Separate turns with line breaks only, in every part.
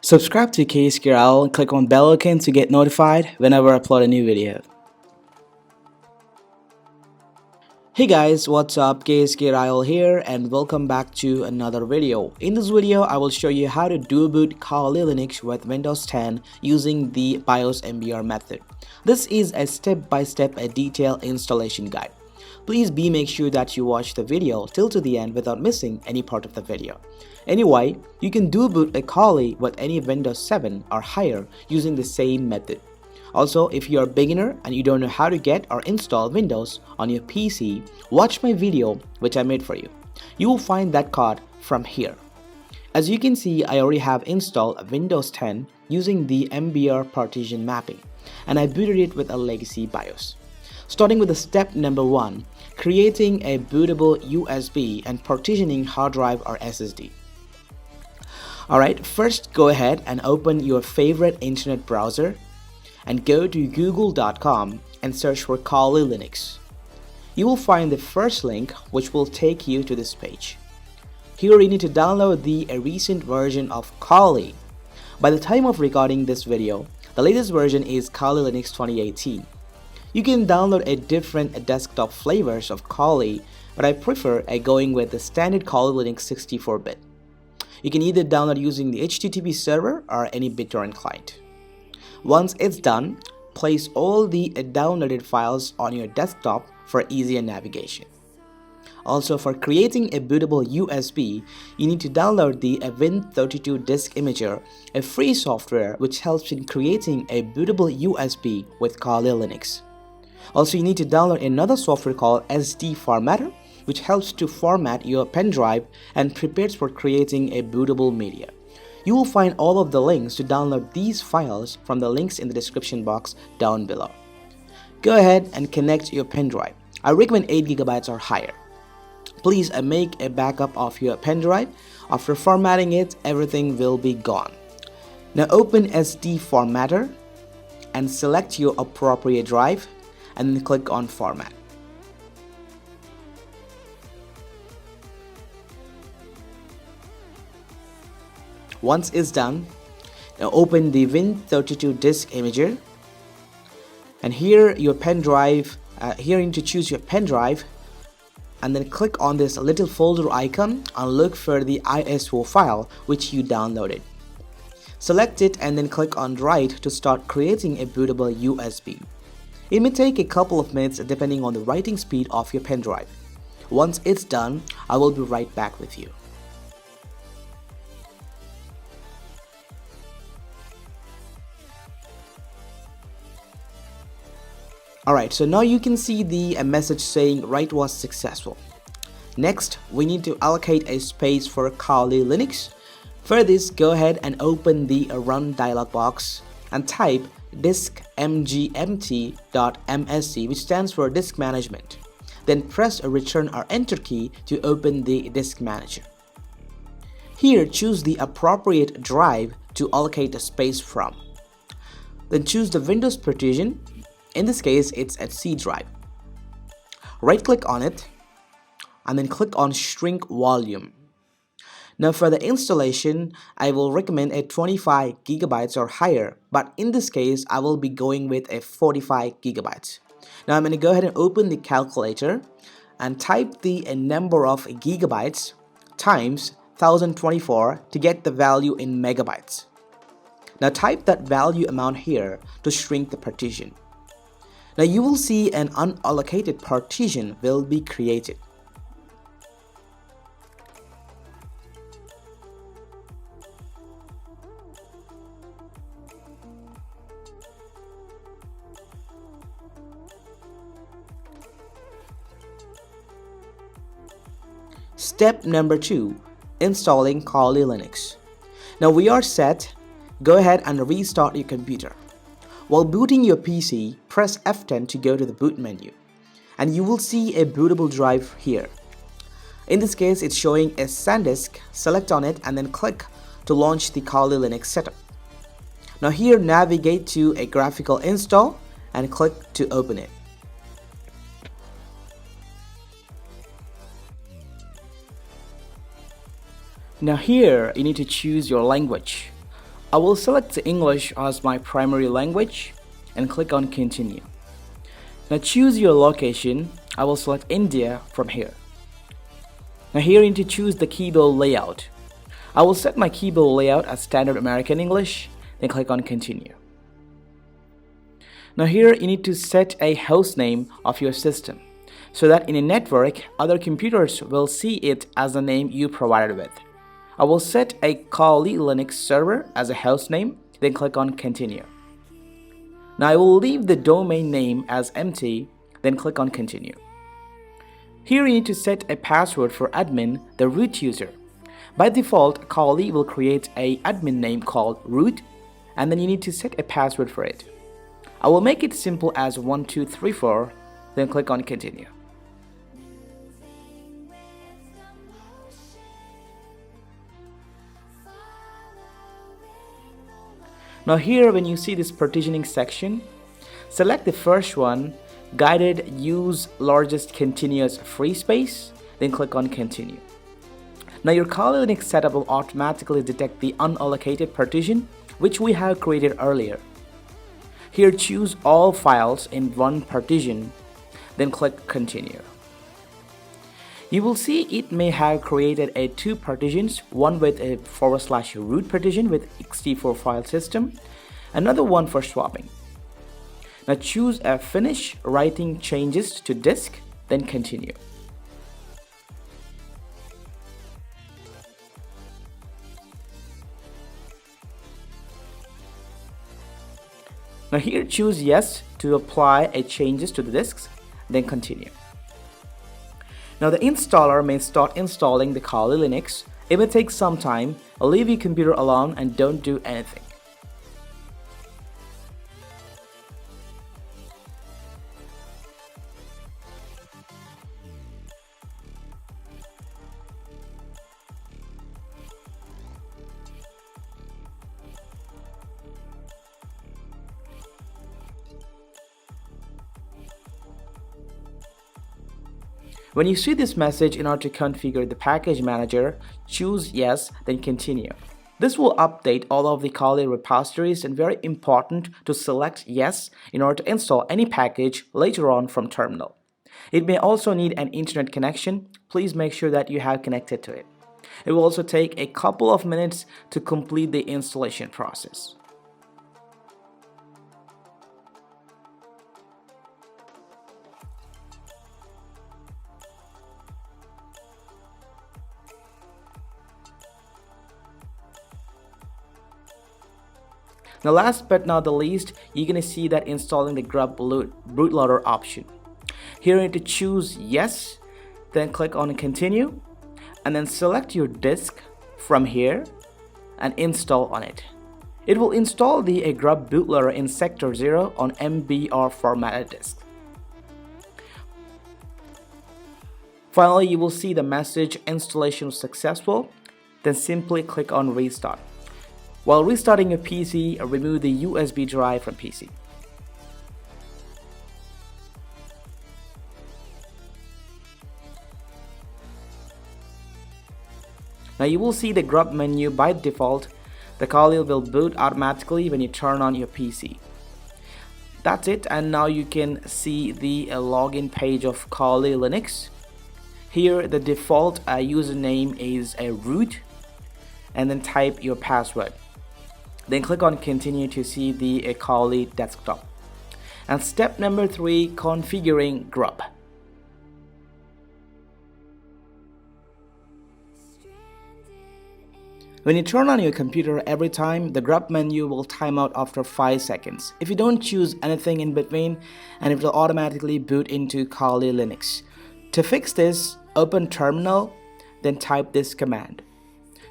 Subscribe to KSQRL and click on bell icon to get notified whenever I upload a new video. Hey guys, what's up? KSQRL here and welcome back to another video. In this video, I will show you how to dual boot Kali Linux with Windows 10 using the BIOS-MBR method. This is a step-by-step detailed installation guide. Please make sure that you watch the video till to the end without missing any part of the video. Anyway, you can dual boot a Kali with any Windows 7 or higher using the same method. Also, if you are a beginner and you don't know how to get or install Windows on your PC, watch my video which I made for you. You will find that card from here. As you can see, I already have installed Windows 10 using the MBR partition mapping, and I booted it with a Legacy BIOS. Starting with the step number 1, creating a bootable USB and partitioning hard drive or SSD. Alright, first go ahead and open your favorite internet browser and go to google.com and search for Kali Linux. You will find the first link which will take you to this page. Here you need to download the recent version of Kali. By the time of recording this video, the latest version is Kali Linux 2018. You can download a different desktop flavors of Kali, but I prefer going with the standard Kali Linux 64-bit. You can either download using the HTTP server or any BitTorrent client. Once it's done, place all the downloaded files on your desktop for easier navigation. Also, for creating a bootable USB, you need to download the Win32 Disk Imager, a free software which helps in creating a bootable USB with Kali Linux. Also, you need to download another software called SD Formatter, which helps to format your pen drive and prepares for creating a bootable media. You will find all of the links to download these files from the links in the description box down below. Go ahead and connect your pen drive. I recommend 8 GB or higher. Please make a backup of your pen drive. After formatting it, everything will be gone. Now open SD Formatter and select your appropriate drive and then click on Format. Once it's done, now open the Win32 Disk Imager, and here your pen drive. Here you need to choose your pen drive, and then click on this little folder icon and look for the ISO file which you downloaded. Select it and then click on Write to start creating a bootable USB. It may take a couple of minutes depending on the writing speed of your pen drive. Once it's done, I will be right back with you. Alright, so now you can see the message saying write was successful. Next, we need to allocate a space for Kali Linux. For this, go ahead and open the Run dialog box and type diskmgmt.msc, which stands for Disk Management. Then press a Return or Enter key to open the Disk Manager. Here, choose the appropriate drive to allocate the space from. Then choose the Windows partition. In this case, it's a C drive. Right click on it and then click on Shrink Volume. Now for the installation, I will recommend a 25 GB or higher, but in this case, I will be going with a 45 GB. Now I'm going to go ahead and open the calculator and type the number of gigabytes times 1024 to get the value in megabytes. Now type that value amount here to shrink the partition. Now you will see an unallocated partition will be created. Step number 2, installing Kali Linux. Now we are set. Go ahead and restart your computer. While booting your PC, press F10 to go to the boot menu, and you will see a bootable drive here. In this case, it's showing a SanDisk. Select on it and then click to launch the Kali Linux setup. Now here, navigate to a graphical install and click to open it. Now here, you need to choose your language. I will select the English as my primary language and click on continue. Now choose your location. I will select India from here. Now here you need to choose the keyboard layout. I will set my keyboard layout as standard American English, then click on continue. Now here you need to set a host name of your system so that in a network, other computers will see it as the name you provided with. I will set a Kali Linux server as a host name, then click on continue. Now I will leave the domain name as empty, then click on continue. Here you need to set a password for admin, the root user. By default, Kali will create a admin name called root, and then you need to set a password for it. I will make it simple as 1234, then click on continue. Now here when you see this partitioning section, select the first one, guided use largest continuous free space, then click on continue. Now your Kali Linux setup will automatically detect the unallocated partition which we have created earlier. Here choose all files in one partition, then click continue. You will see it may have created two partitions, one with a /root partition with ext4 file system, another one for swapping. Now choose a finish writing changes to disk, then continue. Now here choose yes to apply a changes to the disks, then continue. Now the installer may start installing the Kali Linux. It may take some time. Leave your computer alone and don't do anything. When you see this message, in order to configure the package manager, choose yes, then continue. This will update all of the Kali repositories, and very important to select yes in order to install any package later on from terminal. It may also need an internet connection. Please make sure that you have connected to it. It will also take a couple of minutes to complete the installation process. Now last but not the least, you're going to see that installing the GRUB bootloader option. Here you need to choose yes, then click on continue, and then select your disk from here and install on it. It will install the GRUB bootloader in sector 0 on MBR formatted disk. Finally, you will see the message installation was successful, then simply click on restart. While restarting your PC, remove the USB drive from PC. Now you will see the GRUB menu by default. The Kali will boot automatically when you turn on your PC. That's it, and now you can see the login page of Kali Linux. Here the default username is a root, and then type your password. Then click on continue to see the Kali desktop. And step number 3, configuring GRUB. When you turn on your computer every time, the GRUB menu will time out after 5 seconds. If you don't choose anything in between, and it will automatically boot into Kali Linux. To fix this, open terminal, then type this command: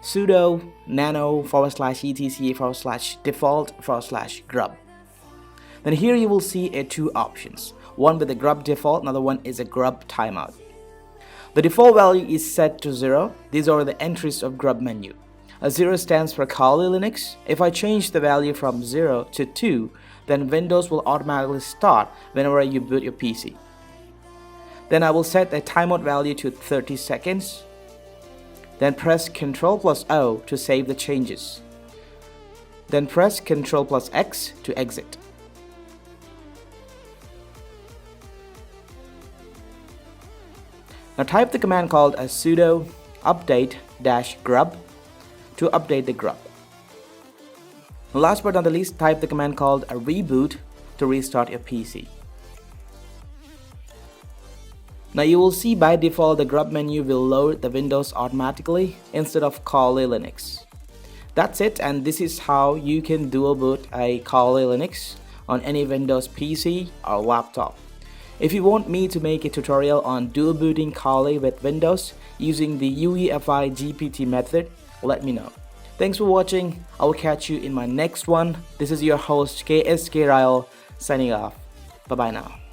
sudo nano /etc/default/grub. Then here you will see two options, one with the GRUB default, another one is a GRUB timeout. The default value is set to 0. These are the entries of GRUB menu. A 0 stands for Kali Linux. If I change the value from 0 to 2, then Windows will automatically start whenever you boot your PC. Then I will set a timeout value to 30 seconds. Then press Ctrl+O to save the changes. Then press Ctrl+X to exit. Now type the command called as sudo update-grub to update the grub. Last but not the least, type the command called a reboot to restart your PC. Now you will see by default the grub menu will load the Windows automatically instead of Kali Linux. That's it, and this is how you can dual boot a Kali Linux on any Windows PC or laptop. If you want me to make a tutorial on dual booting Kali with Windows using the UEFI GPT method, let me know. Thanks for watching. I will catch you in my next one. This is your host KSK Ryle signing off. Bye bye now.